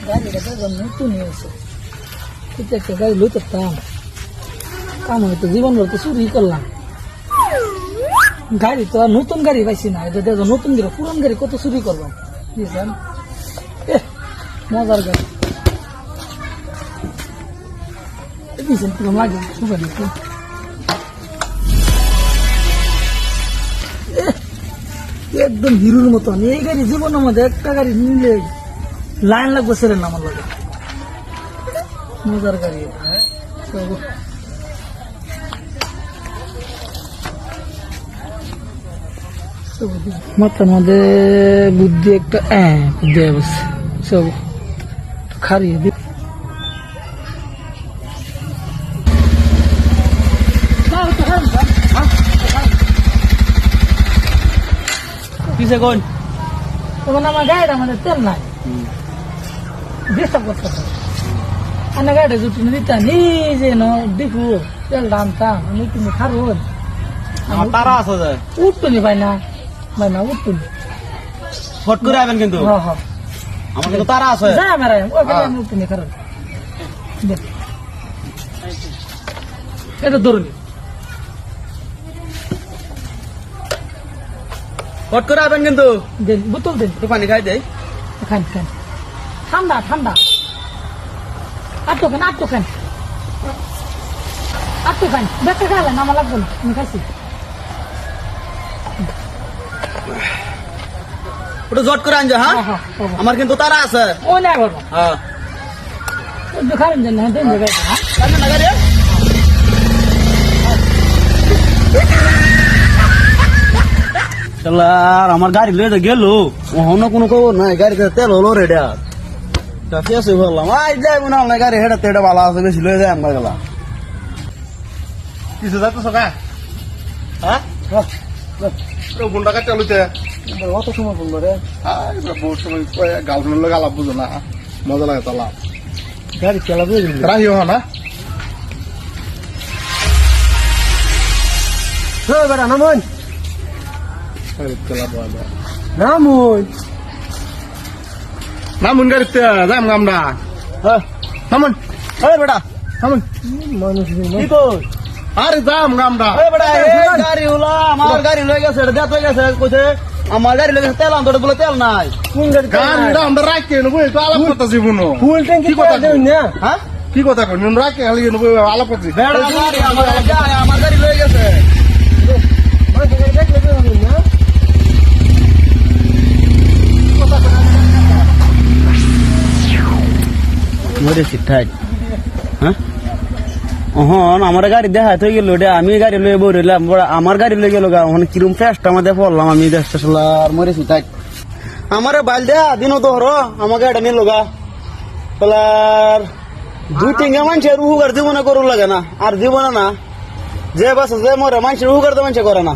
গাড়িটা নতুন হয়েছে, একটা গাড়ি লইতে কাম হয়তো জীবন বলতে চুরি করলাম। গাড়ি তো আর নতুন গাড়ি পাইছি না, এটা দেখো নতুন গাড়ি, পুরান গাড়ি কত চুরি করলাম। বুঝলেন, মজার গাড়ি দিয়েছেন পুরো লাগে সুপার দিচ্ছে। একদম হিরোর মতন এই গাড়ি জীবনের মধ্যে একটা গাড়ি নিলে লাইন লাগবে ছেড়ে না আমার লাগে। মজার গাড়ি মাথার মধ্যে বুদ্ধি একটা বুদ্ধি অবস্থা সব খারিয়ে দি কিসে কোন তখন আমার গাড়িটা আমাদের তেল নাই, ডিস্টার্ব করতে আমার গাড়িটা জুটি দিতা নিজে দেখু তেলটা আনতাম আমি তুমি খারুন তারা আছে যে উঠতুনি ভাই না উঠতুনি ফট করে আইবেন কিন্তু আমার কিন্তু তারা আছে যা আমার আমি উঠতুনি খারুন এটা ধরুন ফট করে আইবেন কিন্তু দেন বোতল দেন একটু পানি খাই দেই খান খান ঠান্ডা ঠান্ডা আটটো খান বেটা খাইলেন আমার লাগবে না আমি খাইছি। ওটা জট করে আনજો হ্যাঁ আমার কিন্তু তারা আছে ও না বাবা হ্যাঁ খাবেন জান হ্যাঁ দেন জায়গায় হ্যাঁ জানেন না গাড়ি শালার আমার গাড়ি লয়ে গেল অন্য কোনো খবর নাই গাড়িতে তেল হলো রেডা তা ফেসে বললাম আই যাই মনে হয় গাড়ি হেডা তেডা ভালো আছে বেশি লয়ে যায় আমরা গেলা কিছু যাচ্ছে সকা হ্যাঁ গুন্ডা কাটতে লইতে অত সময় বললো রে বহুত সময় গার্লফ্রেন্ড লোক আলাপ বুঝো না মজা লাগে তালা গাড়ি চালাবে রাহি হ না বেটা নামুন নামুন নামুন গাড়িতে যাম আমরা হ্যাঁ নামুন বেটা নামুন মানুষ কি কর আরে যাম আমরা বেটা এই গাড়ি হলো আমার গাড়ি লয়ে গেছে দেখ হয়ে গেছে কইছে আমার গাড়ি লয়ে গেছে তেল আনতে বলে তেল নাই কোন গাড়ি গাড়িটা আমরা রাখি নেবো একটু আলাপ করতেছি বুনো ফুল ট্যাঙ্কি কথা দেন না হ্যাঁ কি কথা কই নুন রাখি হালিয়ে নেবো আলাপ করছি বেটা গাড়ি আমার গাড়ি লয়ে গেছে মরে শিঠাই হ্যাঁ ওহন আমার গাড়ি দেখা হয়ে গেল আমি গাড়ি লয়ে বইলাম আমার গাড়ি লয়ে গেল ওখানে কিরম ফেস্টা আমাদের পড়লাম আমি দেশটা আর মরে শিঠাই আমার বাইল দেয়া দিন তো হর আমার গাড়িটা নিল গা তার দুই তিনটা মানুষের উপকার জীবনে করুন লাগে না আর জীবনে না যে বাস যে মরে মানুষের উপকার তো মানুষে করে না।